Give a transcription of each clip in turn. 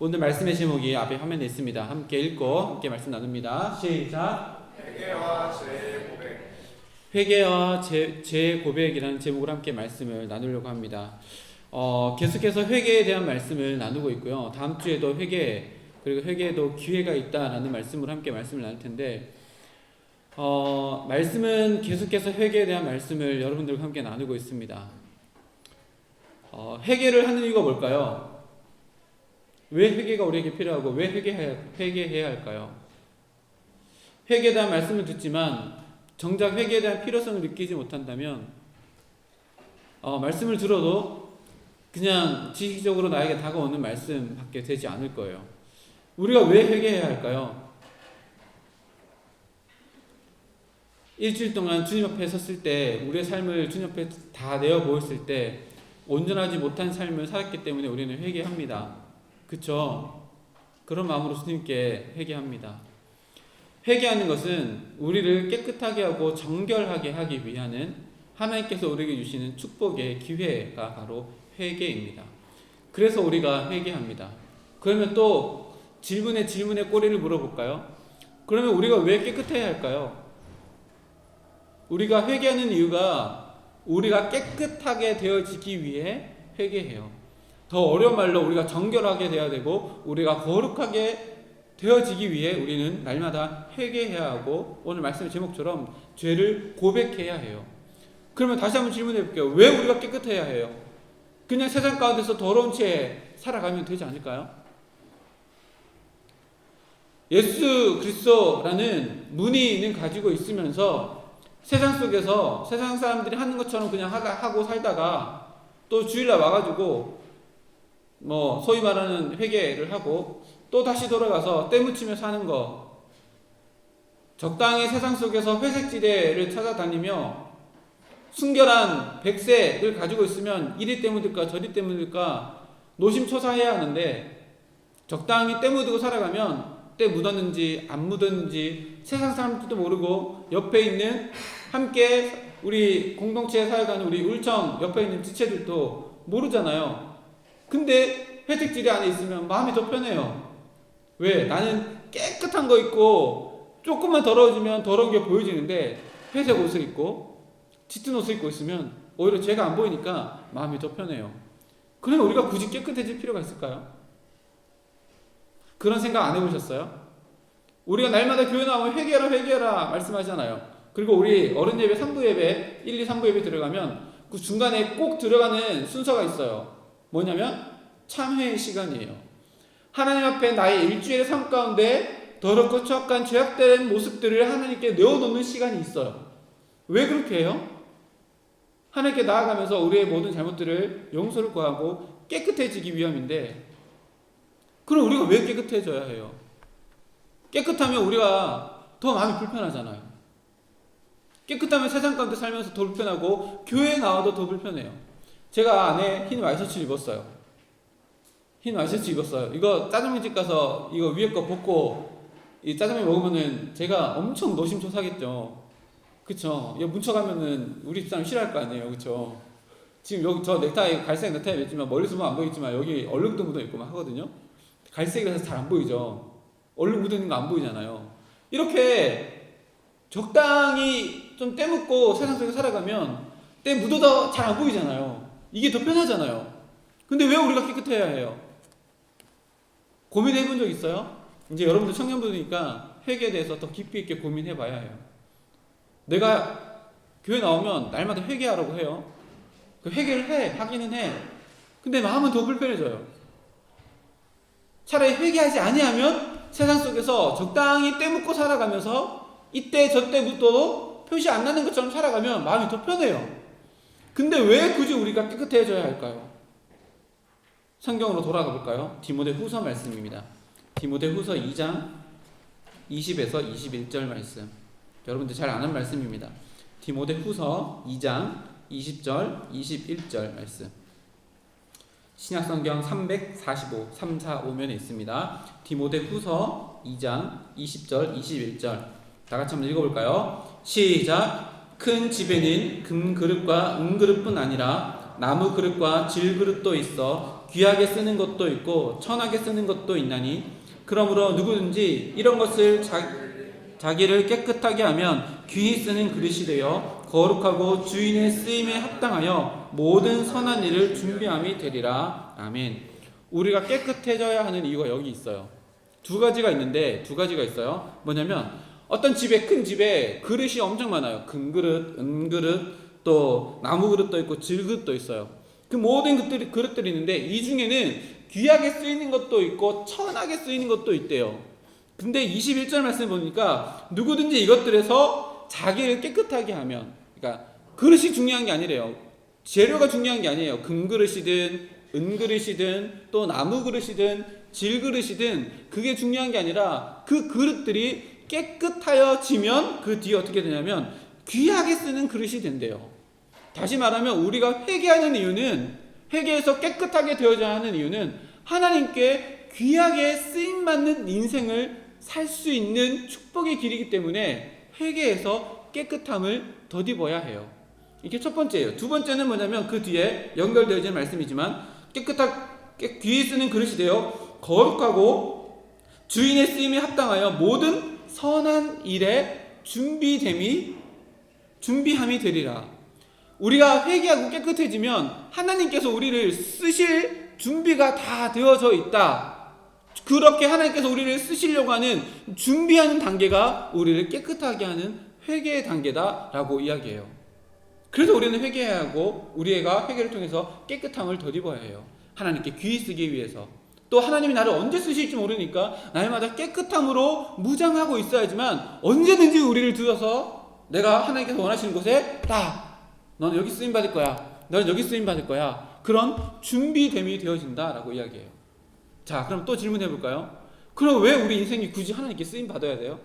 오늘 말씀의 제목이 앞에 화면에 있습니다. 함께 읽고 함께 말씀 나눕니다. 시작. 회개와 제 고백. 회개와 제 고백이라는 제목으로 함께 말씀을 나누려고 합니다. 계속해서 회개에 대한 말씀을 나누고 있고요. 다음 주에도 회개, 그리고 회개에도 기회가 있다라는 말씀으로 함께 말씀을 나눌 텐데, 말씀은 계속해서 회개에 대한 말씀을 여러분들과 함께 나누고 있습니다. 회개를 하는 이유가 뭘까요? 왜 회개가 우리에게 필요하고 왜 회개해야 할까요? 회개에 대한 말씀을 듣지만 정작 회개에 대한 필요성을 느끼지 못한다면 말씀을 들어도 그냥 지식적으로 나에게 다가오는 말씀밖에 되지 않을 거예요. 우리가 왜 회개해야 할까요? 일주일 동안 주님 앞에 섰을 때, 우리의 삶을 주님 앞에 다 내어보았을 때 온전하지 못한 삶을 살았기 때문에 우리는 회개합니다. 그쵸? 그런 마음으로 주님께 회개합니다. 회개하는 것은 우리를 깨끗하게 하고 정결하게 하기 위한 하나님께서 우리에게 주시는 축복의 기회가 바로 회개입니다. 그래서 우리가 회개합니다. 그러면 또 질문에 꼬리를 물어볼까요? 그러면 우리가 왜 깨끗해야 할까요? 우리가 회개하는 이유가 우리가 깨끗하게 되어지기 위해 회개해요. 더 어려운 말로 우리가 정결하게 되어야 되고 우리가 거룩하게 되어지기 위해 우리는 날마다 회개해야 하고, 오늘 말씀의 제목처럼 죄를 고백해야 해요. 그러면 다시 한번 질문해 볼게요. 왜 우리가 깨끗해야 해요? 그냥 세상 가운데서 더러운 채 살아가면 되지 않을까요? 예수 그리스도라는 문의는 가지고 있으면서 세상 속에서 세상 사람들이 하는 것처럼 그냥 하고 살다가 또 주일날 와가지고 소위 말하는 회개를 하고 또 다시 돌아가서 때묻히며 사는 거, 적당히 세상 속에서 회색지대를 찾아다니며 순결한 백색을 가지고 있으면 이리 때묻을까 저리 때묻을까 노심초사해야 하는데, 적당히 때 묻고 살아가면 때 묻었는지 안 묻었는지 세상 사람들도 모르고 옆에 있는 함께 우리 공동체에 살아가는 우리 울청 옆에 있는 지체들도 모르잖아요. 근데 회색지대 안에 있으면 마음이 더 편해요. 왜? 나는 깨끗한 거 입고 조금만 더러워지면 더러운 게 보여지는데, 회색 옷을 입고 짙은 옷을 입고 있으면 오히려 죄가 안 보이니까 마음이 더 편해요. 그러면 우리가 굳이 깨끗해질 필요가 있을까요? 그런 생각 안 해보셨어요? 우리가 날마다 교회 나오면 회개하라 말씀하잖아요. 그리고 우리 어른 예배 3부 예배 1, 2, 3부 예배 들어가면 그 중간에 꼭 들어가는 순서가 있어요. 뭐냐면 참회의 시간이에요. 하나님 앞에 나의 일주일의 삶 가운데 더럽고 추악한 죄악된 모습들을 하나님께 내어놓는 시간이 있어요. 왜 그렇게 해요? 하나님께 나아가면서 우리의 모든 잘못들을 용서를 구하고 깨끗해지기 위함인데, 그럼 우리가 왜 깨끗해져야 해요? 깨끗하면 우리가 더 마음이 불편하잖아요. 깨끗하면 세상 가운데 살면서 더 불편하고 교회에 나와도 더 불편해요. 제가 안에 흰 와이셔츠 입었어요. 이거 짜장면집 가서 이거 위에 거 벗고 이 짜장면 먹으면은 제가 엄청 노심초사겠죠. 그쵸? 이거 뭉쳐가면은 우리 집사람 싫어할 거 아니에요. 그쵸? 지금 여기 저 넥타이, 갈색 넥타이 맸지만 머리서 보면 안 보이지만 여기 얼룩도 묻어 있고 막 하거든요. 갈색이라서 잘 안 보이죠. 얼룩 묻어 있는 거 안 보이잖아요. 이렇게 적당히 좀 때묻고 세상 속에 살아가면 때 묻어도 잘 안 보이잖아요. 이게 더 편하잖아요. 근데 왜 우리가 깨끗해야 해요? 고민해 본 적 있어요? 이제 여러분들 청년분이니까 회개에 대해서 더 깊이 있게 고민해 봐야 해요. 내가 교회 나오면 날마다 회개하라고 해요. 그 회개를 하기는 해. 근데 마음은 더 불편해져요. 차라리 회개하지 아니하면 세상 속에서 적당히 때 묻고 살아가면서 이때 저때 묻어도 표시 안 나는 것처럼 살아가면 마음이 더 편해요. 근데 왜 굳이 우리가 깨끗해져야 할까요? 성경으로 돌아가 볼까요? 디모데후서 말씀입니다. 디모데후서 2장 20에서 21절 말씀. 여러분들 잘 아는 말씀입니다. 디모데후서 2장 20절 21절 말씀. 신약성경 345, 345면에 있습니다. 디모데후서 2장 20절 21절. 다 같이 한번 읽어볼까요? 시작. 큰 집에는 금그릇과 은그릇뿐 아니라 나무 그릇과 질그릇도 있어 귀하게 쓰는 것도 있고 천하게 쓰는 것도 있나니 그러므로 누구든지 이런 것을 자기를 깨끗하게 하면 귀히 쓰는 그릇이 되어 거룩하고 주인의 쓰임에 합당하여 모든 선한 일을 준비함이 되리라. 아멘. 우리가 깨끗해져야 하는 이유가 여기 있어요. 두 가지가 있어요. 뭐냐면 어떤 집에, 큰 집에 그릇이 엄청 많아요. 금그릇, 은그릇, 또 나무 그릇도 있고 질그릇도 있어요. 그 모든 그릇들이 있는데 이 중에는 귀하게 쓰이는 것도 있고 천하게 쓰이는 것도 있대요. 근데 21절 말씀 보니까 누구든지 이것들에서 자기를 깨끗하게 하면, 그러니까 그릇이 중요한 게 아니래요. 재료가 중요한 게 아니에요. 금그릇이든 은그릇이든 또 나무 그릇이든 질그릇이든 그게 중요한 게 아니라 그 그릇들이 깨끗하여지면 그 뒤에 어떻게 되냐면 귀하게 쓰는 그릇이 된대요. 다시 말하면 우리가 회개하는 이유는, 회개해서 깨끗하게 되어져야 하는 이유는 하나님께 귀하게 쓰임받는 인생을 살 수 있는 축복의 길이기 때문에 회개해서 깨끗함을 덧입어야 해요. 이게 첫 번째예요. 두 번째는 뭐냐면 그 뒤에 연결되어지는 말씀이지만 귀히 쓰는 그릇이 되어 거룩하고 주인의 쓰임에 합당하여 모든 선한 일에 준비함이 되리라. 우리가 회개하고 깨끗해지면 하나님께서 우리를 쓰실 준비가 다 되어져 있다. 그렇게 하나님께서 우리를 쓰시려고 하는 준비하는 단계가 우리를 깨끗하게 하는 회개의 단계다라고 이야기해요. 그래서 우리는 회개해야 하고 우리가 회개를 통해서 깨끗함을 덧입어야 해요. 하나님께 귀히 쓰기 위해서. 또 하나님이 나를 언제 쓰실지 모르니까 날마다 깨끗함으로 무장하고 있어야지만 언제든지 우리를 들어서 내가 하나님께서 원하시는 곳에 너는 여기 쓰임받을 거야. 너는 여기 쓰임받을 거야. 그런 준비됨이 되어진다라고 이야기해요. 자, 그럼 또 질문해 볼까요? 그럼 왜 우리 인생이 굳이 하나님께 쓰임받아야 돼요?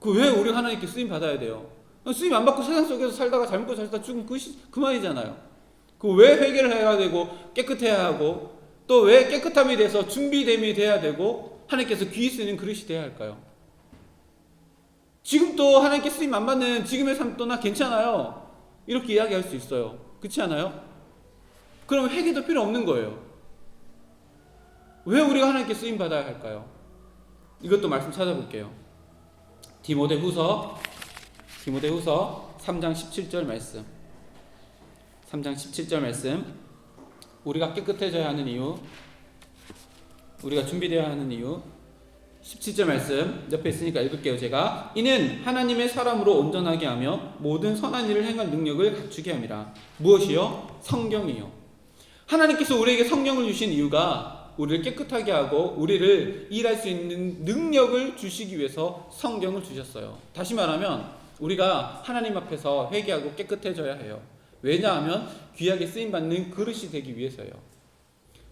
왜 우리가 하나님께 쓰임받아야 돼요? 쓰임 안 받고 세상 속에서 살다가 잘 먹고 잘 살다 죽으면 그만이잖아요. 왜 회개를 해야 되고 깨끗해야 하고 또 왜 깨끗함이 돼서 준비됨이 돼야 되고 하나님께서 귀히 쓰는 그릇이 돼야 할까요? 지금 또 하나님께 쓰임 안 받는 지금의 삶도 나 괜찮아요. 이렇게 이야기할 수 있어요. 그렇지 않아요? 그럼 회개도 필요 없는 거예요. 왜 우리가 하나님께 쓰임 받아야 할까요? 이것도 말씀 찾아볼게요. 디모데후서 3장 17절 말씀. 3장 17절 말씀. 우리가 깨끗해져야 하는 이유, 우리가 준비되어야 하는 이유. 17절 말씀 옆에 있으니까 읽을게요. 제가 이는 하나님의 사람으로 온전하게 하며 모든 선한 일을 행할 능력을 갖추게 함이라. 무엇이요? 성경이요. 하나님께서 우리에게 성경을 주신 이유가 우리를 깨끗하게 하고 우리를 일할 수 있는 능력을 주시기 위해서 성경을 주셨어요. 다시 말하면 우리가 하나님 앞에서 회개하고 깨끗해져야 해요. 왜냐하면 귀하게 쓰임받는 그릇이 되기 위해서요.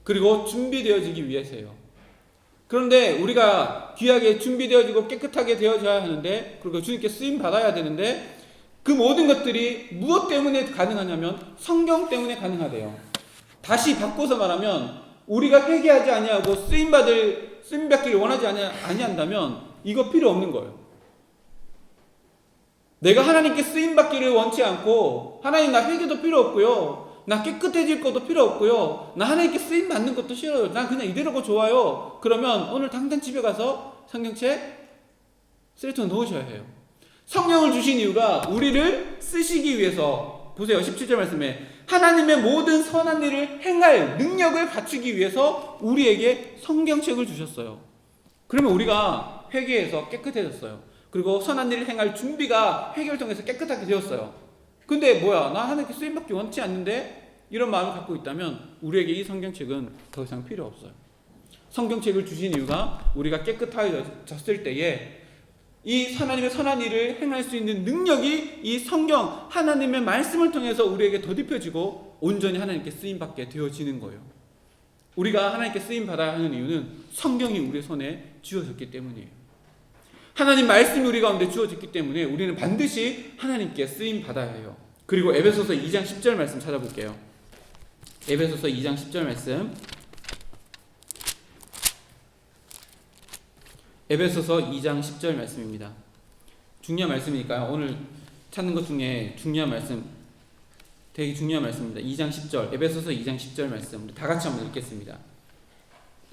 그리고 준비되어지기 위해서요. 그런데 우리가 귀하게 준비되어지고 깨끗하게 되어져야 하는데, 그리고 주님께 쓰임 받아야 되는데, 그 모든 것들이 무엇 때문에 가능하냐면 성경 때문에 가능하대요. 다시 바꿔서 말하면 우리가 회개하지 아니하고 쓰임 받기를 원하지 아니한다면 이거 필요 없는 거예요. 내가 하나님께 쓰임 받기를 원치 않고 하나님 나 회개도 필요 없고요. 나 깨끗해질 것도 필요 없고요. 나 하나님께 쓰임 받는 것도 싫어요. 난 그냥 이대로가 좋아요. 그러면 오늘 당장 집에 가서 성경책 쓰레기통에 넣으셔야 해요. 성령을 주신 이유가 우리를 쓰시기 위해서, 보세요. 17절 말씀에 하나님의 모든 선한 일을 행할 능력을 갖추기 위해서 우리에게 성경책을 주셨어요. 그러면 우리가 회개해서 깨끗해졌어요. 그리고 선한 일을 행할 준비가 회개를 통해서 깨끗하게 되었어요. 근데 나 하나님께 쓰임받기 원치 않는데 이런 마음을 갖고 있다면 우리에게 이 성경책은 더 이상 필요 없어요. 성경책을 주신 이유가 우리가 깨끗해졌을 때에 이 하나님의 선한 일을 행할 수 있는 능력이 이 성경 하나님의 말씀을 통해서 우리에게 덧입혀지고 온전히 하나님께 쓰임받게 되어지는 거예요. 우리가 하나님께 쓰임받아야 하는 이유는 성경이 우리의 손에 쥐어졌기 때문이에요. 하나님 말씀이 우리 가운데 주어졌기 때문에 우리는 반드시 하나님께 쓰임받아야 해요. 그리고 에베소서 2장 10절 말씀 찾아볼게요. 에베소서 2장 10절 말씀. 에베소서 2장 10절 말씀입니다. 중요한 말씀이니까요. 오늘 찾는 것 중에 중요한 말씀 되게 중요한 말씀입니다. 2장 10절, 에베소서 2장 10절 말씀 우리 다 같이 한번 읽겠습니다.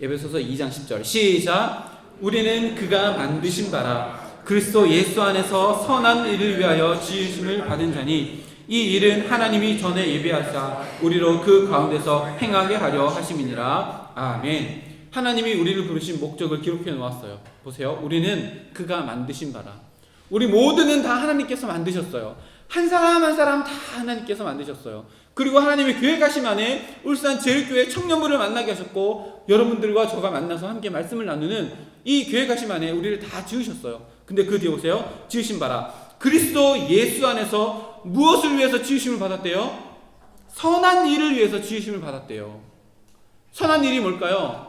에베소서 2장 10절 시작. 우리는 그가 만드신 바라 그리스도 예수 안에서 선한 일을 위하여 지으심을 받은 자니 이 일은 하나님이 전에 예비하사 우리로 그 가운데서 행하게 하려 하심이니라. 아멘. 하나님이 우리를 부르신 목적을 기록해 놓았어요. 보세요. 우리는 그가 만드신 바라. 우리 모두는 다 하나님께서 만드셨어요. 한 사람 한 사람 다 하나님께서 만드셨어요. 그리고 하나님의 계획하심 안에 울산 제일교회 청년부를 만나게 하셨고 여러분들과 저가 만나서 함께 말씀을 나누는 이 계획하심 안에 우리를 다 지으셨어요. 근데 그 뒤에 보세요. 지으신 바라 그리스도 예수 안에서 무엇을 위해서 지으심을 받았대요? 선한 일을 위해서 지으심을 받았대요. 선한 일이 뭘까요?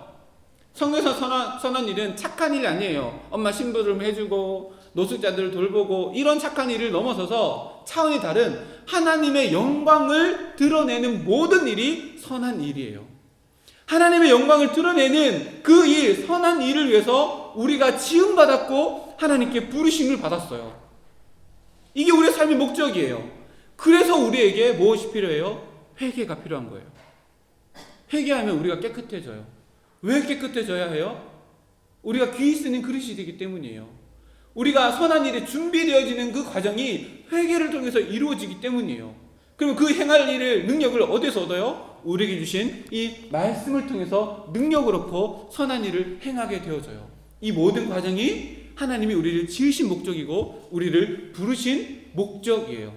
성경에서 선한 일은 착한 일이 아니에요. 엄마 심부름 해주고 노숙자들을 돌보고 이런 착한 일을 넘어서서 차원이 다른 하나님의 영광을 드러내는 모든 일이 선한 일이에요. 하나님의 영광을 드러내는 그 일, 선한 일을 위해서 우리가 지음받았고 하나님께 부르심을 받았어요. 이게 우리의 삶의 목적이에요. 그래서 우리에게 무엇이 필요해요? 회개가 필요한 거예요. 회개하면 우리가 깨끗해져요. 왜 깨끗해져야 해요? 우리가 귀 쓰는 그릇이 되기 때문이에요. 우리가 선한 일에 준비되어지는 그 과정이 회개를 통해서 이루어지기 때문이에요. 그럼 그 행할 일을 능력을 어디서 얻어요? 우리에게 주신 이 말씀을 통해서 능력을 얻고 선한 일을 행하게 되어져요. 이 모든 과정이 하나님이 우리를 지으신 목적이고 우리를 부르신 목적이에요.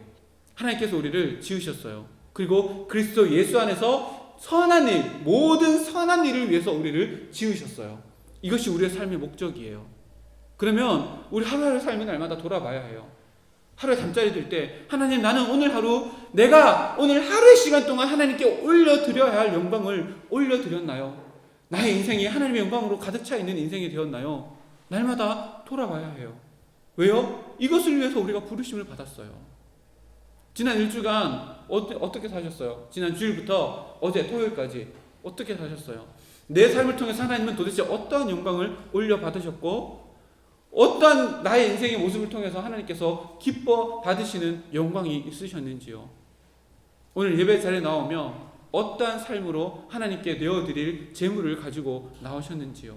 하나님께서 우리를 지으셨어요. 그리고 그리스도 예수 안에서 선한 일, 모든 선한 일을 위해서 우리를 지으셨어요. 이것이 우리의 삶의 목적이에요. 그러면 우리 하루하루 삶을 날마다 돌아봐야 해요. 하루에 잠자리 들 때 하나님 나는 오늘 하루 내가 오늘 하루의 시간 동안 하나님께 올려드려야 할 영광을 올려드렸나요? 나의 인생이 하나님의 영광으로 가득 차 있는 인생이 되었나요? 날마다 돌아봐야 해요. 왜요? 이것을 위해서 우리가 부르심을 받았어요. 지난 일주간 어떻게 사셨어요? 지난 주일부터 어제 토요일까지 어떻게 사셨어요? 내 삶을 통해서 하나님은 도대체 어떠한 영광을 올려받으셨고 어떠한 나의 인생의 모습을 통해서 하나님께서 기뻐 받으시는 영광이 있으셨는지요? 오늘 예배 자리에 나오며 어떠한 삶으로 하나님께 내어드릴 재물을 가지고 나오셨는지요?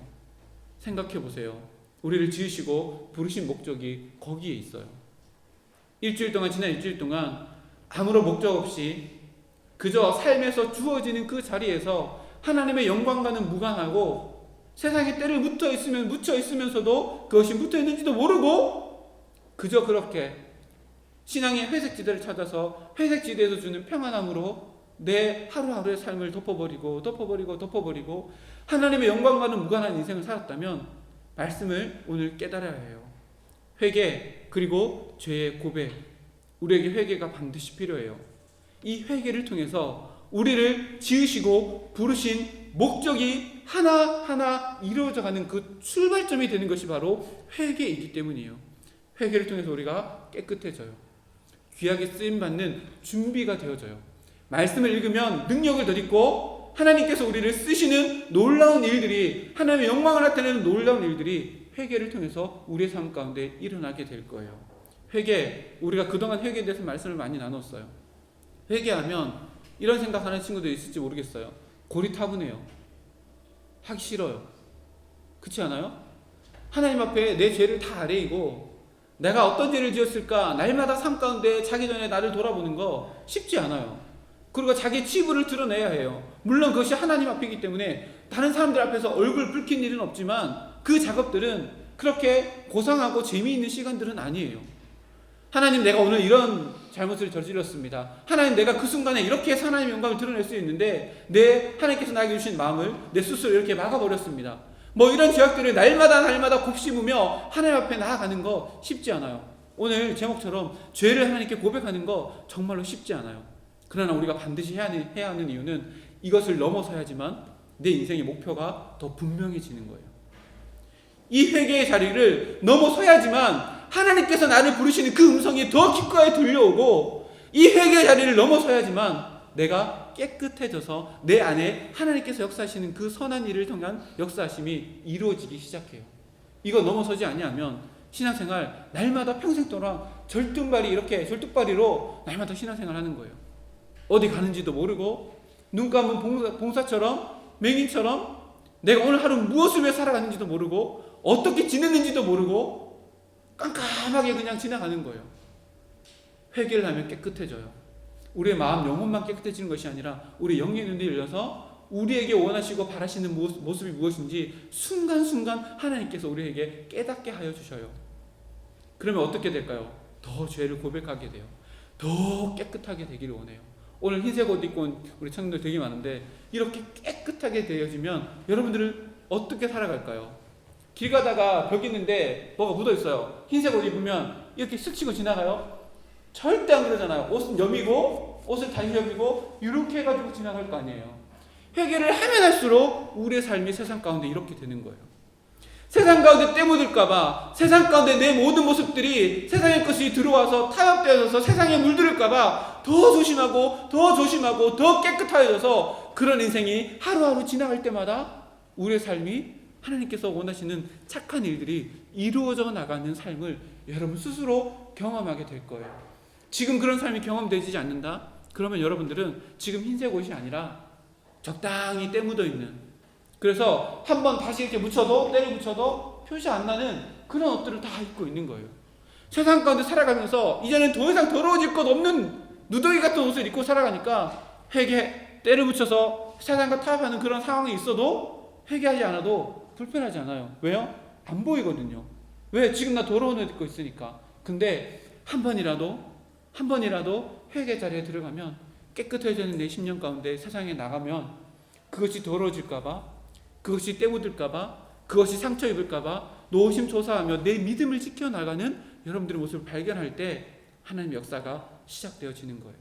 생각해 보세요. 우리를 지으시고 부르신 목적이 거기에 있어요. 지난 일주일 동안 아무런 목적 없이 그저 삶에서 주어지는 그 자리에서 하나님의 영광과는 무관하고 세상의 때를 묻혀 있으면서도 그것이 묻혀 있는지도 모르고 그저 그렇게 신앙의 회색지대를 찾아서 회색지대에서 주는 평안함으로 내 하루하루의 삶을 덮어버리고 하나님의 영광과는 무관한 인생을 살았다면 말씀을 오늘 깨달아야 해요. 회개 그리고 죄의 고백, 우리에게 회개가 반드시 필요해요. 이 회개를 통해서 우리를 지으시고 부르신 목적이 하나하나 이루어져가는 그 출발점이 되는 것이 바로 회개이기 때문이에요. 회개를 통해서 우리가 깨끗해져요. 귀하게 쓰임받는 준비가 되어져요. 말씀을 읽으면 능력을 덧입고 하나님께서 우리를 쓰시는 놀라운 일들이, 하나님의 영광을 나타내는 놀라운 일들이 회개를 통해서 우리의 삶 가운데 일어나게 될 거예요. 회개, 우리가 그동안 회개에 대해서 말씀을 많이 나눴어요. 회개하면 이런 생각하는 친구들이 있을지 모르겠어요. 고리타분해요. 하기 싫어요. 그렇지 않아요? 하나님 앞에 내 죄를 다 아뢰이고 내가 어떤 죄를 지었을까 날마다 삶 가운데 자기 전에 나를 돌아보는 거 쉽지 않아요. 그리고 자기의 치부를 드러내야 해요. 물론 그것이 하나님 앞이기 때문에 다른 사람들 앞에서 얼굴 붉힌 일은 없지만 그 작업들은 그렇게 고상하고 재미있는 시간들은 아니에요. 하나님, 내가 오늘 이런 잘못을 저질렀습니다. 하나님, 내가 그 순간에 이렇게 해서 하나님의 영광을 드러낼 수 있는데 하나님께서 나에게 주신 마음을 내 스스로 이렇게 막아버렸습니다. 이런 죄악들을 날마다 곱씹으며 하나님 앞에 나아가는 거 쉽지 않아요. 오늘 제목처럼 죄를 하나님께 고백하는 거 정말로 쉽지 않아요. 그러나 우리가 반드시 해야 하는 이유는 이것을 넘어서야지만 내 인생의 목표가 더 분명해지는 거예요. 이 회개의 자리를 넘어서야지만 하나님께서 나를 부르시는 그 음성이 더 깊게 들려오고, 이 회개의 자리를 넘어서야지만 내가 깨끗해져서 내 안에 하나님께서 역사하시는 그 선한 일을 통한 역사하심이 이루어지기 시작해요. 이거 넘어서지 아니하면 신앙생활 날마다 평생 동안 절뚝발이로 날마다 신앙생활 하는 거예요. 어디 가는지도 모르고 눈 감은 봉사처럼 맹인처럼 내가 오늘 하루 무엇을 위해 살아가는지도 모르고 어떻게 지냈는지도 모르고 깜깜하게 그냥 지나가는 거예요. 회개를 하면 깨끗해져요. 우리의 마음 영혼만 깨끗해지는 것이 아니라 우리 영의 눈이 열려서 우리에게 원하시고 바라시는 모습이 무엇인지 순간순간 하나님께서 우리에게 깨닫게 하여 주셔요. 그러면 어떻게 될까요? 더 죄를 고백하게 돼요. 더 깨끗하게 되기를 원해요. 오늘 흰색 옷 입고 온 우리 청년들 되게 많은데 이렇게 깨끗하게 되어지면 여러분들은 어떻게 살아갈까요? 길 가다가 벽 있는데 뭐가 묻어 있어요. 흰색 옷 입으면 이렇게 스치고 지나가요? 절대 안 그러잖아요. 옷은 여미고 옷을 다시 여미고 이렇게 해가지고 지나갈 거 아니에요. 회개를 하면 할수록 우리의 삶이 세상 가운데 이렇게 되는 거예요. 세상 가운데 때묻을까봐, 세상 가운데 내 모든 모습들이 세상의 것이 들어와서 타협되어서 세상에 물들을까봐 더 조심하고 더 깨끗해져서 그런 인생이 하루하루 지나갈 때마다 우리의 삶이 하나님께서 원하시는 착한 일들이 이루어져 나가는 삶을 여러분 스스로 경험하게 될 거예요. 지금 그런 삶이 경험되지 않는다? 그러면 여러분들은 지금 흰색 옷이 아니라 적당히 때 묻어 있는, 그래서 한번 다시 이렇게 묻혀도 때려 묻혀도 표시 안 나는 그런 옷들을 다 입고 있는 거예요. 세상 가운데 살아가면서 이제는 더 이상 더러워질 것 없는 누더기 같은 옷을 입고 살아가니까 회개 때려 묻혀서 세상과 타협하는 그런 상황이 있어도 회개하지 않아도 불편하지 않아요. 왜요? 안 보이거든요. 왜? 지금 나 더러운 옷 입고 있으니까. 근데 한 번이라도 회개 자리에 들어가면 깨끗해지는 내 심령 가운데 세상에 나가면 그것이 더러워질까봐, 그것이 때 묻을까봐, 그것이 상처 입을까봐 노심초사하며 내 믿음을 지켜나가는 여러분들의 모습을 발견할 때 하나님의 역사가 시작되어지는 거예요.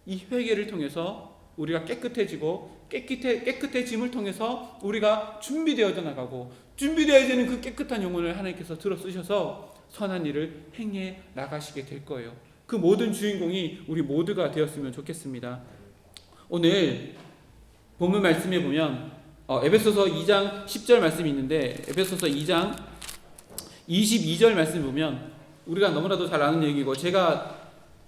이 회개를 통해서 우리가 깨끗해지고 깨끗해짐을 통해서 우리가 준비되어져 나가고 준비되어지는 그 깨끗한 영혼을 하나님께서 들어 쓰셔서 선한 일을 행해 나가시게 될 거예요. 그 모든 주인공이 우리 모두가 되었으면 좋겠습니다. 오늘 본문 말씀에 보면 에베소서 2장 10절 말씀이 있는데 에베소서 2장 22절 말씀 보면 우리가 너무나도 잘 아는 얘기고 제가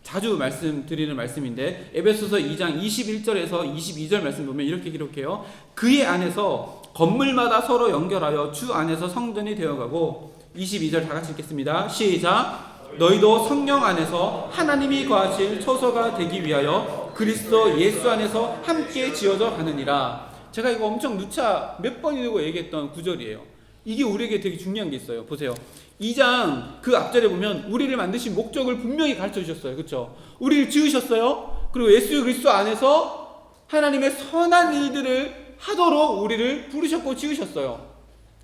자주 말씀드리는 말씀인데 에베소서 2장 21절에서 22절 말씀 보면 이렇게 기록해요. 그의 안에서 건물마다 서로 연결하여 주 안에서 성전이 되어가고 22절 다 같이 읽겠습니다. 시작. 너희도 성령 안에서 하나님이 거하실 처소가 되기 위하여 그리스도 예수 안에서 함께 지어져 가느니라. 제가 이거 엄청 누차 몇 번이고 얘기했던 구절이에요. 이게 우리에게 되게 중요한 게 있어요. 보세요. 2장 그 앞절에 보면 우리를 만드신 목적을 분명히 가르쳐 주셨어요. 그렇죠? 우리를 지으셨어요. 그리고 예수 그리스도 안에서 하나님의 선한 일들을 하도록 우리를 부르셨고 지으셨어요.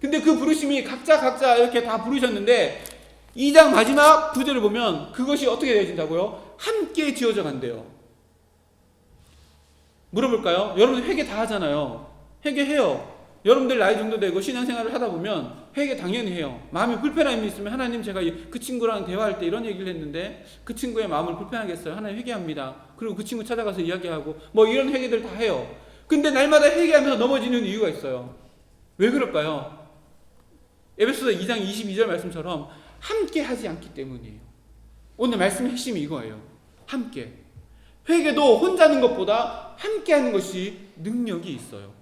근데 그 부르심이 각자 이렇게 다 부르셨는데 2장 마지막 구절을 보면 그것이 어떻게 되어진다고요? 함께 지어져 간대요. 물어볼까요? 여러분 회개 다 하잖아요. 회개해요. 여러분들 나이 정도 되고 신앙생활을 하다 보면 회개 당연히 해요. 마음에 불편함이 있으면 하나님 제가 그 친구랑 대화할 때 이런 얘기를 했는데 그 친구의 마음을 불편하겠어요. 하나님 회개합니다. 그리고 그 친구 찾아가서 이야기하고 뭐 이런 회개들 다 해요. 근데 날마다 회개하면서 넘어지는 이유가 있어요. 왜 그럴까요? 에베소서 2장 22절 말씀처럼 함께 하지 않기 때문이에요. 오늘 말씀의 핵심이 이거예요. 함께. 회개도 혼자 하는 것보다 함께 하는 것이 능력이 있어요.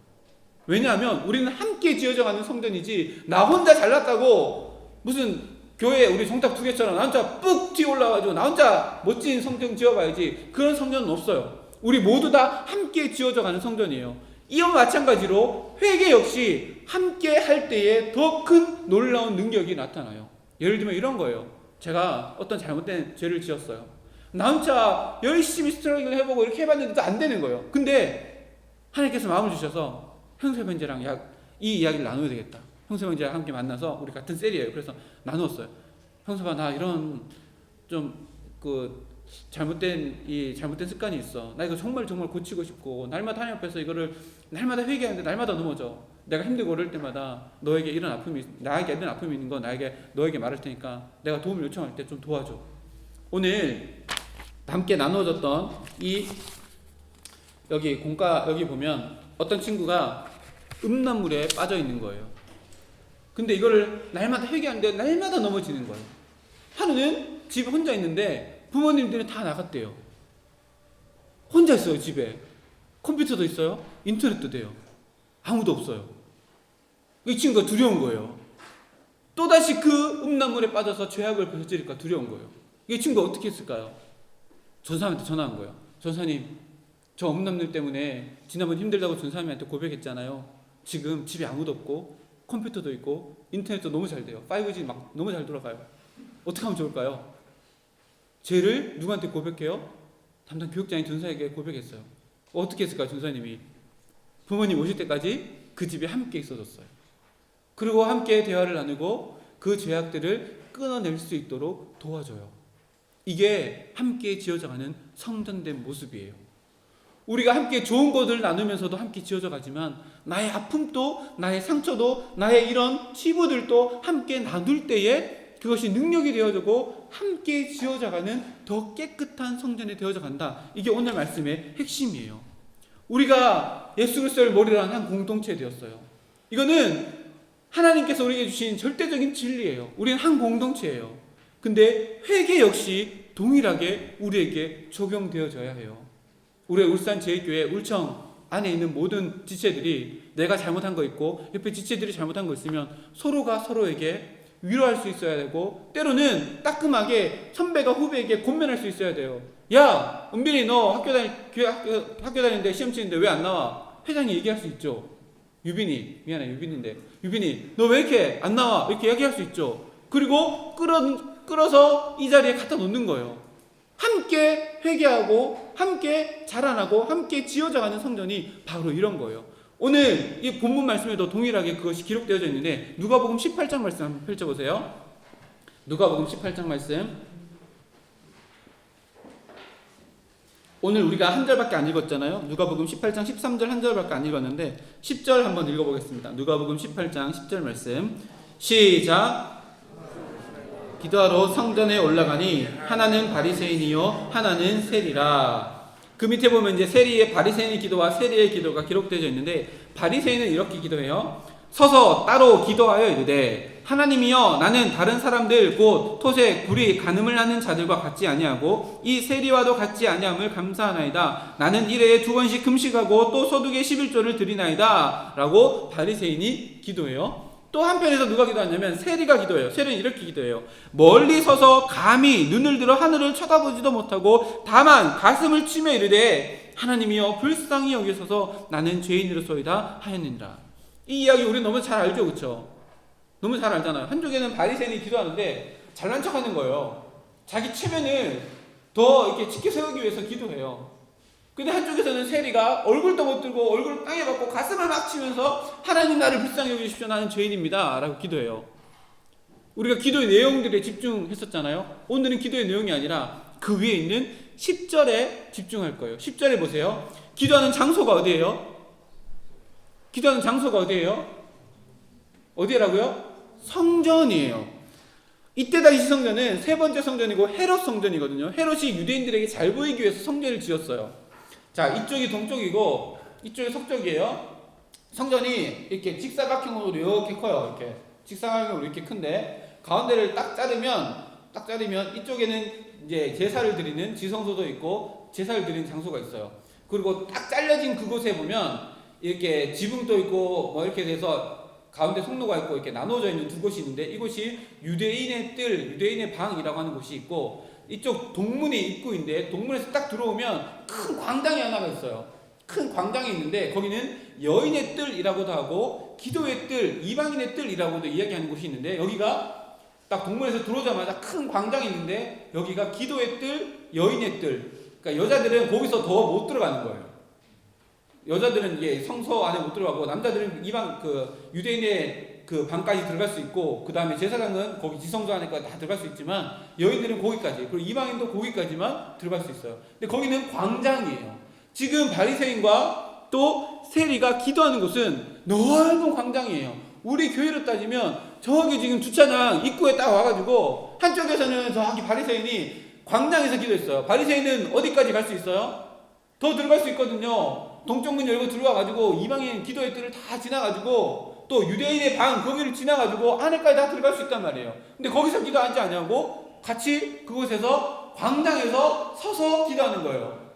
왜냐하면 우리는 함께 지어져가는 성전이지 나 혼자 잘났다고 무슨 교회 우리 성탁 두 개처럼 나 혼자 뿍 튀어 올라가지고 나 혼자 멋진 성전 지어봐야지 그런 성전은 없어요. 우리 모두 다 함께 지어져가는 성전이에요. 이와 마찬가지로 회개 역시 함께 할 때에 더 큰 놀라운 능력이 나타나요. 예를 들면 이런 거예요. 제가 어떤 잘못된 죄를 지었어요. 나 혼자 열심히 스트러글 해보고 이렇게 해봤는데도 안 되는 거예요. 근데 하나님께서 마음을 주셔서 형제형제랑 이 이야기를 나눠야 되겠다. 형제형제랑 함께 만나서 우리 같은 셀이에요. 그래서 나누었어요. 형수봐 나 이런 좀 잘못된 습관이 있어. 나 이거 정말 고치고 싶고 날마다 하나님 앞에서 이거를 날마다 회개하는데 날마다 넘어져. 내가 힘들고 어려울 때마다 나에게 이런 아픔이 있는 거 너에게 말할 테니까 내가 도움을 요청할 때 좀 도와줘. 오늘 함께 나누어졌던 여기 보면 어떤 친구가 음란물에 빠져 있는 거예요. 근데 이거를 날마다 회개하는데 날마다 넘어지는 거예요. 하루는 집에 혼자 있는데 부모님들은 다 나갔대요. 혼자 있어요. 집에 컴퓨터도 있어요. 인터넷도 돼요. 아무도 없어요. 이 친구가 두려운 거예요. 또다시 그 음란물에 빠져서 죄악을 저질까 두려운 거예요. 이 친구가 어떻게 했을까요? 전사님한테 전화한 거예요. 전사님, 저 음란물 때문에 지난번 힘들다고 전사님한테 고백했잖아요. 지금 집에 아무도 없고 컴퓨터도 있고 인터넷도 너무 잘 돼요. 5G 막 너무 잘 돌아가요. 어떻게 하면 좋을까요? 죄를 누구한테 고백해요? 담당 교육장인 전사에게 고백했어요. 어떻게 했을까요? 전사님이 부모님 오실 때까지 그 집에 함께 있어줬어요. 그리고 함께 대화를 나누고 그 죄악들을 끊어낼 수 있도록 도와줘요. 이게 함께 지어져가는 성전된 모습이에요. 우리가 함께 좋은 것을 나누면서도 함께 지어져 가지만 나의 아픔도 나의 상처도 나의 이런 치부들도 함께 나눌 때에 그것이 능력이 되어지고 함께 지어져가는 더 깨끗한 성전이 되어져 간다. 이게 오늘 말씀의 핵심이에요. 우리가 예수 그리스도를 머리로 한 공동체 되었어요. 이거는 하나님께서 우리에게 주신 절대적인 진리예요. 우리는 한 공동체예요. 근데 회개 역시 동일하게 우리에게 적용되어져야 해요. 우리 울산 제1교회 울청 안에 있는 모든 지체들이 내가 잘못한 거 있고 옆에 지체들이 잘못한 거 있으면 서로가 서로에게 위로할 수 있어야 되고, 때로는 따끔하게 선배가 후배에게 권면할 수 있어야 돼요. 야, 은빈이 너 학교 다니는데 시험 치는데 왜 안 나와? 회장이 얘기할 수 있죠. 유빈이, 미안해 유빈인데, 유빈이 너 왜 이렇게 안 나와? 이렇게 얘기할 수 있죠. 그리고 끌어서 이 자리에 갖다 놓는 거예요. 함께 회개하고 함께 자라나고 함께 지어져가는 성전이 바로 이런 거예요. 오늘 이 본문 말씀에도 동일하게 그것이 기록되어져 있는데 누가복음 18장 말씀 한번 펼쳐보세요. 누가복음 18장 말씀. 오늘 우리가 한 절밖에 안 읽었잖아요. 누가복음 18장 13절 한 절밖에 안 읽었는데 10절 한번 읽어보겠습니다. 누가복음 18장 10절 말씀. 시작. 기도하러 성전에 올라가니 하나는 바리새인이요 하나는 세리라. 그 밑에 보면 이제 세리의 바리새인의 기도와 세리의 기도가 기록되어 있는데, 바리새인은 이렇게 기도해요. 서서 따로 기도하여 이르되 하나님이여, 나는 다른 사람들 곧 토색, 불의, 간음을 하는 자들과 같지 아니하고 이 세리와도 같지 아니함을 감사하나이다. 나는 일회에 2번씩 금식하고 또 소득의 11조를 드리나이다 라고 바리새인이 기도해요. 또 한편에서 누가 기도하냐면 세리가 기도해요. 세리는 이렇게 기도해요. 멀리 서서 감히 눈을 들어 하늘을 쳐다보지도 못하고 다만 가슴을 치며 이르되 하나님이여, 불쌍히 여기소서, 나는 죄인으로소이다 하였느니라. 이 이야기 우리 너무 잘 알죠, 그렇죠? 너무 잘 알잖아요. 한쪽에는 바리새인이 기도하는데 잘난 척하는 거예요. 자기 체면을 더 이렇게 지켜 세우기 위해서 기도해요. 근데 한쪽에서는 세리가 얼굴도 못 들고 얼굴을 땅에 박고 가슴을 막 치면서 하나님, 나를 불쌍히 여기십시오, 나는 죄인입니다 라고 기도해요. 우리가 기도의 내용들에 집중했었잖아요. 오늘은 기도의 내용이 아니라 그 위에 있는 10절에 집중할 거예요. 10절에 보세요. 기도하는 장소가 어디예요? 기도하는 장소가 어디예요? 어디라고요? 성전이에요. 이때 당시 성전은 세 번째 성전이고 헤롯 성전이거든요. 헤롯이 유대인들에게 잘 보이기 위해서 성전을 지었어요. 자, 이쪽이 동쪽이고 이쪽이 서쪽이에요. 성전이 이렇게 직사각형으로 이렇게 커요. 이렇게 직사각형으로 이렇게 큰데 가운데를 딱 자르면 이쪽에는 이제 제사를 드리는 지성소도 있고 제사를 드리는 장소가 있어요. 그리고 딱 잘려진 그곳에 보면 이렇게 지붕도 있고 뭐 이렇게 돼서 가운데 통로가 있고 이렇게 나눠져 있는 두 곳이 있는데, 이곳이 유대인의 뜰, 유대인의 방이라고 하는 곳이 있고, 이쪽 동문이 입구인데 동문에서 딱 들어오면 큰 광장이 하나가 있어요. 큰 광장이 있는데 거기는 여인의 뜰이라고도 하고 기도의 뜰, 이방인의 뜰이라고도 이야기하는 곳이 있는데, 여기가 딱 동문에서 들어오자마자 큰 광장이 있는데 여기가 기도의 뜰, 여인의 뜰. 그러니까 여자들은 거기서 더 못 들어가는 거예요. 여자들은 이게 성소 안에 못 들어가고 남자들은 이방 그 유대인의 그 방까지 들어갈 수 있고, 그 다음에 제사장은 거기 지성소 안에까지 다 들어갈 수 있지만 여인들은 거기까지, 그리고 이방인도 거기까지만 들어갈 수 있어요. 근데 거기는 광장이에요. 지금 바리새인과 또 세리가 기도하는 곳은 넓은 광장이에요. 우리 교회로 따지면 저기 지금 주차장 입구에 딱 와가지고 한쪽에서는 저기 바리새인이 광장에서 기도했어요. 바리새인은 어디까지 갈 수 있어요? 더 들어갈 수 있거든요. 동쪽 문 열고 들어와가지고 이방인 기도의 뜰을 다 지나가지고 또 유대인의 방 거기를 지나가지고 안에까지 다 들어갈 수 있단 말이에요. 근데 거기서 기도하지 않냐고 같이 그곳에서 광장에서 서서 기도하는 거예요.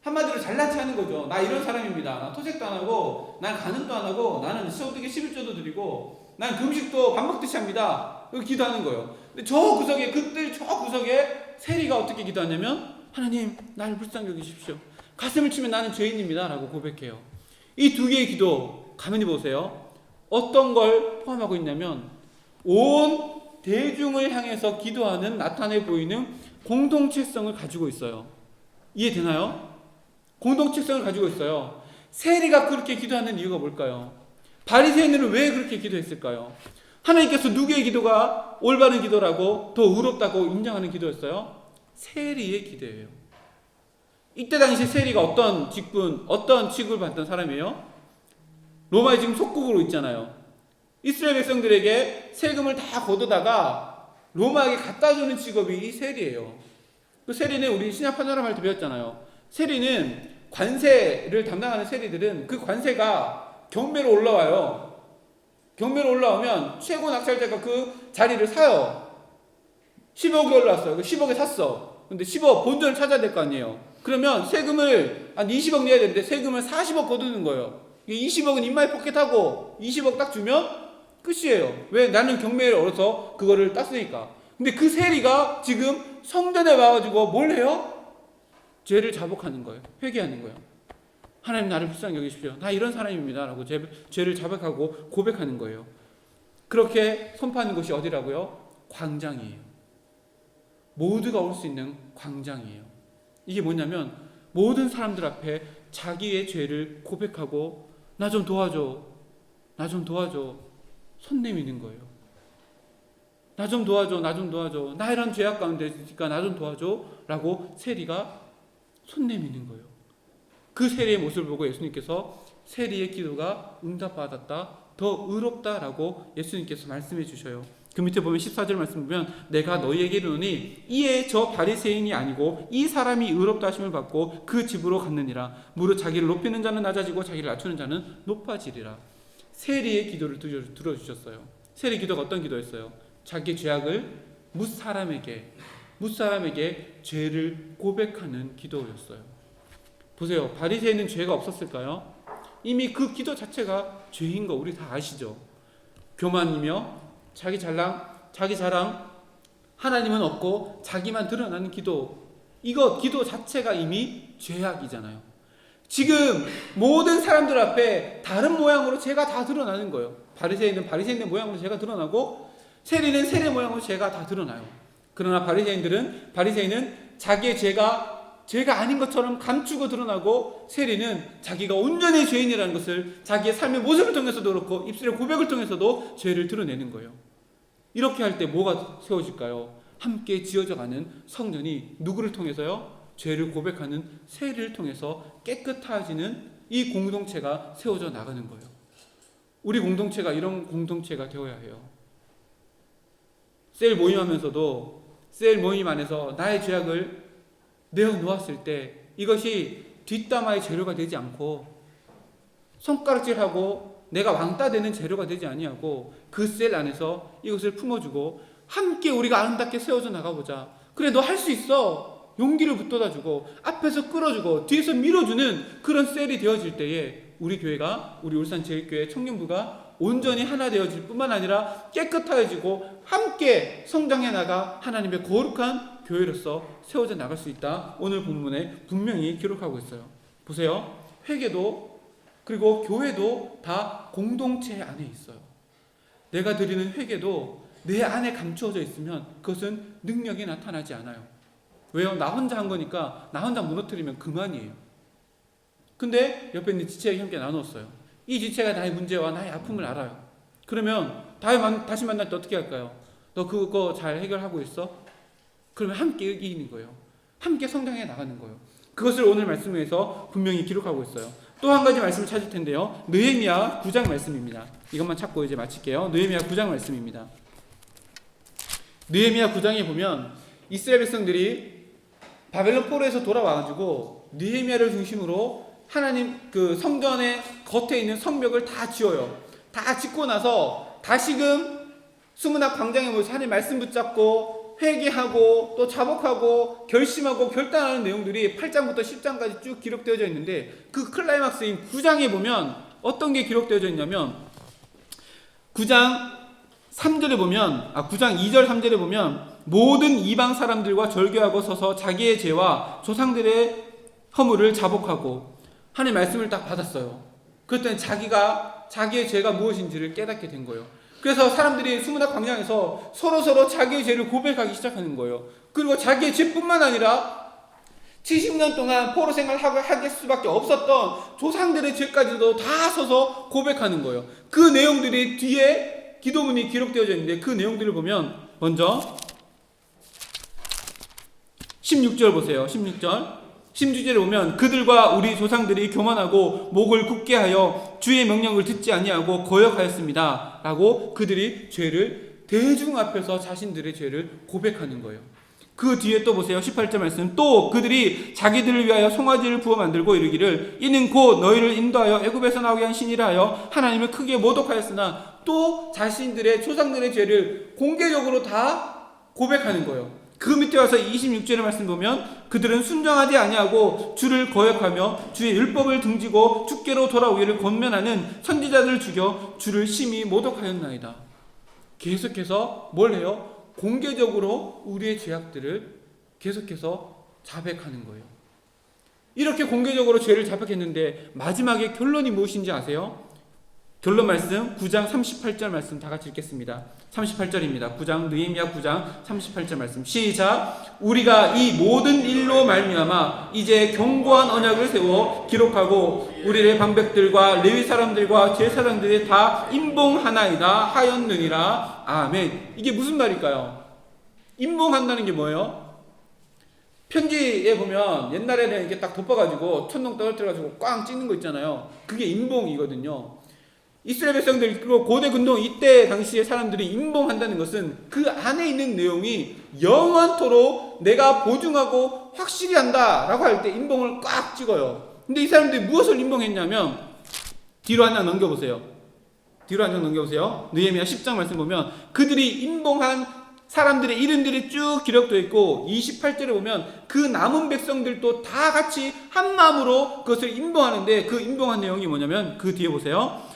한마디로 잘난 체 하는 거죠. 나 이런 사람입니다. 나 토색도 안 하고, 난 간음도 안 하고, 나는 소득에 11조도 드리고, 난 금식도 밥 먹듯이 합니다. 이렇게 기도하는 거예요. 근데 저 구석에, 그들 저 구석에 세리가 어떻게 기도하냐면, 하나님, 나를 불쌍히 여기십시오. 가슴을 치면 나는 죄인입니다. 라고 고백해요. 이 두 개의 기도, 가만히 보세요. 어떤 걸 포함하고 있냐면, 온 대중을 향해서 기도하는 나타내 보이는 공동체성을 가지고 있어요. 이해되나요? 공동체성을 가지고 있어요. 세리가 그렇게 기도하는 이유가 뭘까요? 바리새인들은 왜 그렇게 기도했을까요? 하나님께서 누구의 기도가 올바른 기도라고 더 의롭다고 인정하는 기도였어요? 세리의 기도예요. 이때 당시 세리가 어떤 직분, 어떤 직을 받던 사람이에요? 로마에 지금 속국으로 있잖아요. 이스라엘 백성들에게 세금을 다 걷어다가 로마에게 갖다 주는 직업이 이 세리예요. 그 세리는 우리 신약 판사람 할 때 배웠잖아요. 세리는 관세를 담당하는 세리들은 그 관세가 경매로 올라와요. 경매로 올라오면 최고 낙찰자가 그 자리를 사요. 10억이 올라왔어요. 10억에 샀어. 근데 10억 본전을 찾아야 될 거 아니에요. 그러면 세금을 한 20억 내야 되는데 세금을 40억 거두는 거예요. 20억은 인마이 포켓하고 20억 딱 주면 끝이에요. 왜? 나는 경매를 얻어서 그거를 땄으니까. 근데 그 세리가 지금 성전에 와가지고 뭘 해요? 죄를 자복하는 거예요. 회개하는 거예요. 하나님 나를 불쌍히 여기십시오. 나 이런 사람입니다. 라고 죄를 자백하고 고백하는 거예요. 그렇게 선포하는 곳이 어디라고요? 광장이에요. 모두가 올 수 있는 광장이에요. 이게 뭐냐면 모든 사람들 앞에 자기의 죄를 고백하고 나 좀 도와줘. 나 좀 도와줘. 손 내미는 거예요. 나 좀 도와줘. 나 좀 도와줘. 나 이런 죄악 가운데 있으니까 나 좀 도와줘. 라고 세리가 손 내미는 거예요. 그 세리의 모습을 보고 예수님께서 세리의 기도가 응답받았다. 더 의롭다라고 예수님께서 말씀해 주셔요. 그 밑에 보면 14절 말씀 보면 내가 너희에게 이르노니 이에 저 바리새인이 아니고 이 사람이 의롭다 하심을 받고 그 집으로 갔느니라. 무릇 자기를 높이는 자는 낮아지고 자기를 낮추는 자는 높아지리라. 세리의 기도를 들어주셨어요. 세리 기도가 어떤 기도였어요? 자기 죄악을 뭇사람에게 죄를 고백하는 기도였어요. 보세요. 바리새인은 죄가 없었을까요? 이미 그 기도 자체가 죄인 거 우리 다 아시죠? 교만이며 자기 자랑, 하나님은 없고 자기만 드러나는 기도. 이거 기도 자체가 이미 죄악이잖아요. 지금 모든 사람들 앞에 다른 모양으로 죄가 다 드러나는 거예요. 바리새인은 바리새인의 모양으로 죄가 드러나고 세리는 세리의 모양으로 죄가 다 드러나요. 그러나 바리새인은 자기의 죄가 아닌 것처럼 감추고 드러나고 세리는 자기가 온전히 죄인이라는 것을 자기의 삶의 모습을 통해서도 그렇고 입술의 고백을 통해서도 죄를 드러내는 거예요. 이렇게 할 때 뭐가 세워질까요? 함께 지어져가는 성전이 누구를 통해서요? 죄를 고백하는 세리를 통해서 깨끗해지는 이 공동체가 세워져 나가는 거예요. 우리 공동체가 이런 공동체가 되어야 해요. 셀 모임 안에서 나의 죄악을 내어놓았을 때 이것이 뒷담화의 재료가 되지 않고 손가락질하고 내가 왕따 되는 재료가 되지 아니하고 그 셀 안에서 이것을 품어주고 함께 우리가 아름답게 세워져 나가보자. 그래 너 할 수 있어. 용기를 붙돋아주고 앞에서 끌어주고 뒤에서 밀어주는 그런 셀이 되어질 때에 우리 교회가 우리 울산제일교회 청년부가 온전히 하나 되어질 뿐만 아니라 깨끗해지고 함께 성장해 나가 하나님의 거룩한 교회로서 세워져 나갈 수 있다. 오늘 본문에 분명히 기록하고 있어요. 보세요. 회개도 그리고 교회도 다 공동체 안에 있어요. 내가 드리는 회개도 내 안에 감추어져 있으면 그것은 능력이 나타나지 않아요. 왜요? 나 혼자 한 거니까 나 혼자 무너뜨리면 그만이에요. 근데 옆에 있는 지체에게 함께 나눴어요. 이 지체가 나의 문제와 나의 아픔을 알아요. 그러면 다시 만날 때 어떻게 할까요? 너 그거 잘 해결하고 있어? 그러면 함께 이기는 거예요. 함께 성장해 나가는 거예요. 그것을 오늘 말씀에서 분명히 기록하고 있어요. 또 한 가지 말씀을 찾을 텐데요. 느헤미야 9장 말씀입니다. 이것만 찾고 이제 마칠게요. 느헤미야 9장 말씀입니다. 느헤미야 9장에 보면 이스라엘 백성들이 바벨론 포로에서 돌아와가지고 느헤미야를 중심으로 하나님 그 성전의 겉에 있는 성벽을 다 지어요. 다 짓고 나서 다시금 수문학 광장에 모여서 하나님 말씀 붙잡고 회개하고 또 자복하고 결심하고 결단하는 내용들이 8장부터 10장까지 쭉 기록되어져 있는데, 그 클라이막스인 9장에 보면 어떤 게 기록되어져 있냐면, 9장 3절에 보면 9장 2절 3절에 보면 모든 이방 사람들과 절교하고 서서 자기의 죄와 조상들의 허물을 자복하고 하나님의 말씀을 딱 받았어요. 그랬더니 자기의 죄가 무엇인지를 깨닫게 된 거예요. 그래서 사람들이 수문학 광장에서 서로 자기의 죄를 고백하기 시작하는 거예요. 그리고 자기의 죄뿐만 아니라 70년 동안 포로 생활을 하게 수밖에 없었던 조상들의 죄까지도 다 서서 고백하는 거예요. 그 내용들이 뒤에 기도문이 기록되어져 있는데, 그 내용들을 보면 먼저 16절 보세요. 16절에 보면 그들과 우리 조상들이 교만하고 목을 굳게 하여 주의 명령을 듣지 아니하고 거역하였습니다 라고 그들이 죄를 대중 앞에서 자신들의 죄를 고백하는 거예요. 그 뒤에 또 보세요. 18절 말씀. 또 그들이 자기들을 위하여 송아지를 부어 만들고 이르기를 이는 곧 너희를 인도하여 애굽에서 나오게 한 신이라 하여 하나님을 크게 모독하였으나, 또 자신들의 조상들의 죄를 공개적으로 다 고백하는 거예요. 그 밑에 와서 26절의 말씀 보면 그들은 순종하지 아니하고 주를 거역하며 주의 율법을 등지고 주께로 돌아오기를 권면하는 선지자들을 죽여 주를 심히 모독하였나이다. 계속해서 뭘 해요? 공개적으로 우리의 죄악들을 계속해서 자백하는 거예요. 이렇게 공개적으로 죄를 자백했는데 마지막에 결론이 무엇인지 아세요? 결론 말씀 9장 38절 말씀 다 같이 읽겠습니다. 38절입니다. 9장 느헤미야 9장 38절 말씀 시작. 우리가 이 모든 일로 말미암아 이제 견고한 언약을 세워 기록하고 우리의 방백들과 레위 사람들과 제사장들이 다 임봉하나이다 하였느니라. 아멘. 이게 무슨 말일까요? 임봉한다는 게 뭐예요? 편지에 보면 옛날에는 이렇게 딱 덮어가지고 천둥 떨어뜨려가지고 꽝 찍는 거 있잖아요. 그게 임봉이거든요. 이스라엘 백성들, 그리고 고대 근동 이때 당시에 사람들이 임봉한다는 것은 그 안에 있는 내용이 영원토록 내가 보증하고 확실히 한다 라고 할 때 임봉을 꽉 찍어요. 근데 이 사람들이 무엇을 임봉했냐면, 뒤로 한 장 넘겨보세요. 느헤미야 10장 말씀 보면 그들이 임봉한 사람들의 이름들이 쭉 기록되어 있고, 28절에 보면 그 남은 백성들도 다 같이 한 마음으로 그것을 임봉하는데, 그 임봉한 내용이 뭐냐면 그 뒤에 보세요.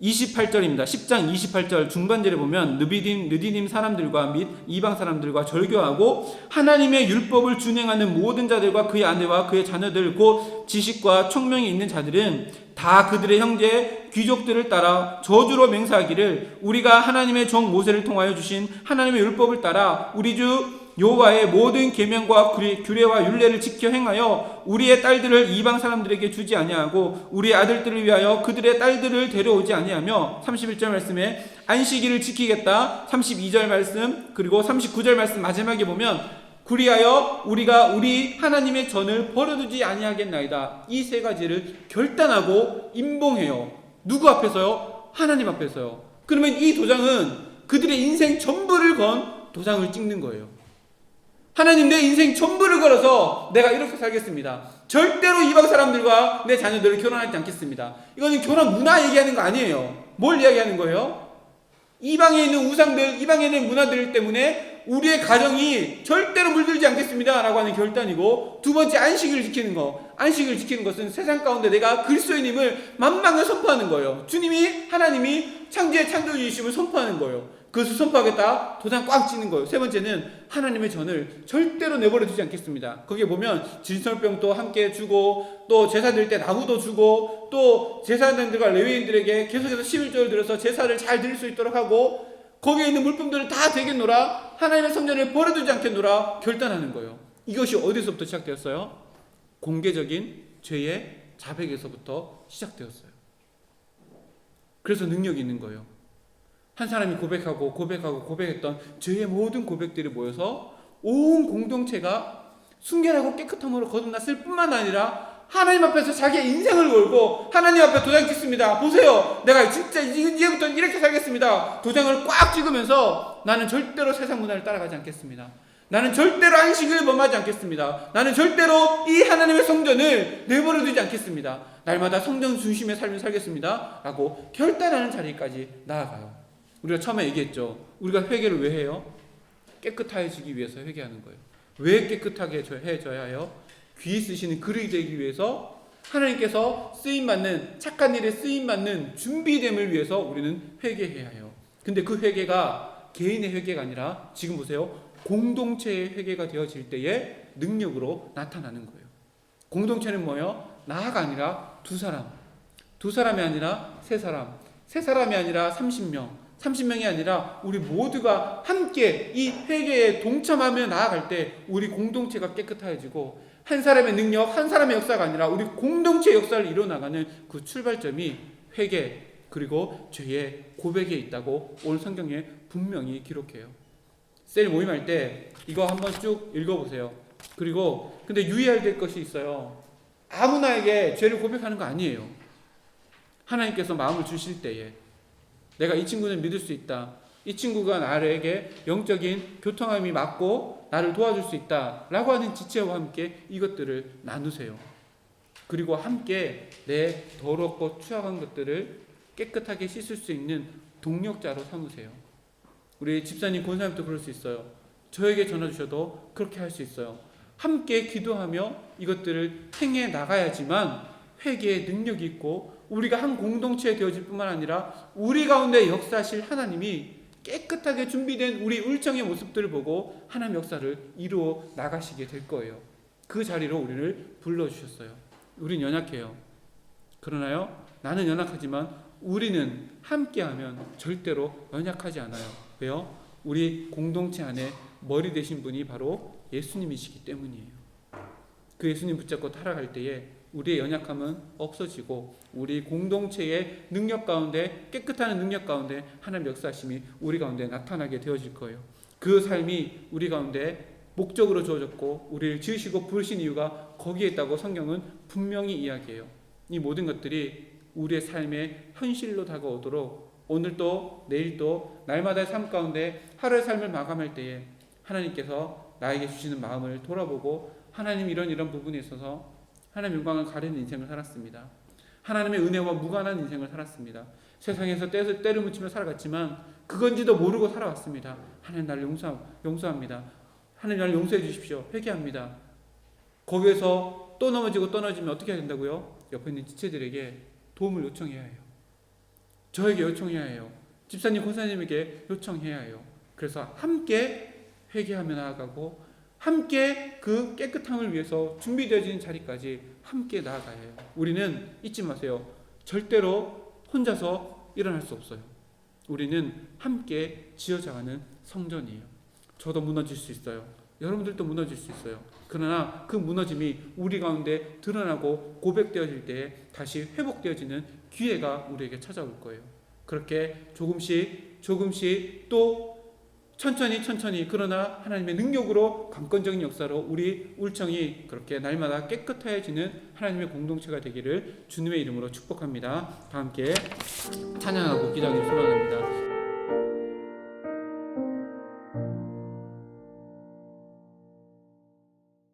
28절입니다. 10장 28절 중반절에 보면 느디님 사람들과 및 이방 사람들과 절교하고 하나님의 율법을 준행하는 모든 자들과 그의 아내와 그의 자녀들 곧 지식과 총명이 있는 자들은 다 그들의 형제 귀족들을 따라 저주로 맹세하기를 우리가 하나님의 종 모세를 통하여 주신 하나님의 율법을 따라 우리 주 여호와의 모든 계명과 규례와 율례를 지켜 행하여 우리의 딸들을 이방 사람들에게 주지 아니하고 우리의 아들들을 위하여 그들의 딸들을 데려오지 아니하며, 31절 말씀에 안식일을 지키겠다. 32절 말씀 그리고 39절 말씀 마지막에 보면 그리하여 우리가 우리 하나님의 전을 버려두지 아니하겠나이다. 이 세 가지를 결단하고 임봉해요. 누구 앞에서요? 하나님 앞에서요. 그러면 이 도장은 그들의 인생 전부를 건 도장을 찍는 거예요. 하나님, 내 인생 전부를 걸어서 내가 이렇게 살겠습니다. 절대로 이방 사람들과 내 자녀들을 결혼하지 않겠습니다. 이거는 결혼 문화 얘기하는 거 아니에요. 뭘 이야기하는 거예요? 이방에 있는 우상들, 이방에 있는 문화들 때문에 우리의 가정이 절대로 물들지 않겠습니다 라고 하는 결단이고, 두 번째 안식일을 지키는 거. 안식일을 지키는 것은 세상 가운데 내가 그리스도인임을 만방을 선포하는 거예요. 하나님이 창조의 창조주이심을 선포하는 거예요. 그것을 선포하겠다. 도장 꽉 찍는 거예요. 세 번째는 하나님의 전을 절대로 내버려 두지 않겠습니다. 거기에 보면 진설병도 함께 주고, 또 제사 드릴 때 나무도 주고, 또 제사장들과 레위인들에게 계속해서 11조를 들여서 제사를 잘 드릴 수 있도록 하고, 거기에 있는 물품들을 다 되겠노라, 하나님의 성전을 버려두지 않겠노라 결단하는 거예요. 이것이 어디서부터 시작되었어요? 공개적인 죄의 자백에서부터 시작되었어요. 그래서 능력이 있는 거예요. 한 사람이 고백했던 죄의 모든 고백들이 모여서 온 공동체가 순결하고 깨끗함으로 거듭났을 뿐만 아니라 하나님 앞에서 자기의 인생을 걸고 하나님 앞에 도장 찍습니다. 보세요, 내가 진짜 이제부터 이렇게 살겠습니다. 도장을 꽉 찍으면서 나는 절대로 세상 문화를 따라가지 않겠습니다. 나는 절대로 안식을 범하지 않겠습니다. 나는 절대로 이 하나님의 성전을 내버려 두지 않겠습니다. 날마다 성전 중심의 삶을 살겠습니다 라고 결단하는 자리까지 나아가요. 우리가 처음에 얘기했죠. 우리가 회개를 왜 해요? 깨끗해지기 위해서 회개하는 거예요. 왜 깨끗하게 해져야 해요? 귀 쓰시는 글이 되기 위해서, 하나님께서 쓰임받는, 착한 일에 쓰임받는 준비됨을 위해서 우리는 회개해야 해요. 근데 그 회개가 개인의 회개가 아니라 지금 보세요. 공동체의 회개가 되어질 때의 능력으로 나타나는 거예요. 공동체는 뭐예요? 나가 아니라 두 사람이 아니라 세 사람이 아니라 30명, 30명이 아니라 우리 모두가 함께 이 회개에 동참하며 나아갈 때 우리 공동체가 깨끗해지고, 한 사람의 능력, 한 사람의 역사가 아니라 우리 공동체 역사를 이뤄나가는 그 출발점이 회개 그리고 죄의 고백에 있다고 오늘 성경에 분명히 기록해요. 셀 모임할 때 이거 한번 쭉 읽어보세요. 그리고 근데 유의해야 될 것이 있어요. 아무나에게 죄를 고백하는 거 아니에요. 하나님께서 마음을 주실 때에 내가 이 친구는 믿을 수 있다, 이 친구가 나에게 영적인 교통함이 맞고 나를 도와줄 수 있다 라고 하는 지체와 함께 이것들을 나누세요. 그리고 함께 내 더럽고 추악한 것들을 깨끗하게 씻을 수 있는 동력자로 삼으세요. 우리 집사님, 권사님도 그럴 수 있어요. 저에게 전화 주셔도 그렇게 할 수 있어요. 함께 기도하며 이것들을 행해 나가야지만 회개의 능력이 있고 우리가 한 공동체 되어질 뿐만 아니라 우리 가운데 역사하실 하나님이 깨끗하게 준비된 우리 울정의 모습들을 보고 하나님 역사를 이루어 나가시게 될 거예요. 그 자리로 우리를 불러주셨어요. 우린 연약해요. 그러나요? 나는 연약하지만 우리는 함께하면 절대로 연약하지 않아요. 왜요? 우리 공동체 안에 머리 되신 분이 바로 예수님이시기 때문이에요. 그 예수님 붙잡고 따라갈 때에 우리의 연약함은 없어지고 우리 공동체의 능력 가운데, 깨끗한 능력 가운데 하나님 역사하심이 우리 가운데 나타나게 되어질 거예요. 그 삶이 우리 가운데 목적으로 주어졌고 우리를 지으시고 부르신 이유가 거기에 있다고 성경은 분명히 이야기해요. 이 모든 것들이 우리의 삶의 현실로 다가오도록 오늘도 내일도 날마다의 삶 가운데 하루의 삶을 마감할 때에 하나님께서 나에게 주시는 마음을 돌아보고, 하나님 이런 부분에 있어서 하나님의 영광을 가리는 인생을 살았습니다. 하나님의 은혜와 무관한 인생을 살았습니다. 세상에서 때를 묻히며 살아갔지만 그건지도 모르고 살아왔습니다. 하나님 나를 용서합니다. 하나님 나를 용서해 주십시오. 회개합니다. 거기에서 또 넘어지면 어떻게 해야 된다고요? 옆에 있는 지체들에게 도움을 요청해야 해요. 저에게 요청해야 해요. 집사님, 권사님에게 요청해야 해요. 그래서 함께 회개하며 나아가고 함께 그 깨끗함을 위해서 준비되어진 자리까지 함께 나아가야 해요. 우리는 잊지 마세요. 절대로 혼자서 일어날 수 없어요. 우리는 함께 지어져가는 성전이에요. 저도 무너질 수 있어요. 여러분들도 무너질 수 있어요. 그러나 그 무너짐이 우리 가운데 드러나고 고백되어질 때에 다시 회복되어지는 기회가 우리에게 찾아올 거예요. 그렇게 조금씩 또 천천히 그러나 하나님의 능력으로 강권적인 역사로 우리 울청이 그렇게 날마다 깨끗해지는 하나님의 공동체가 되기를 주님의 이름으로 축복합니다. 다 함께 찬양하고 기도하기를 소망합니다.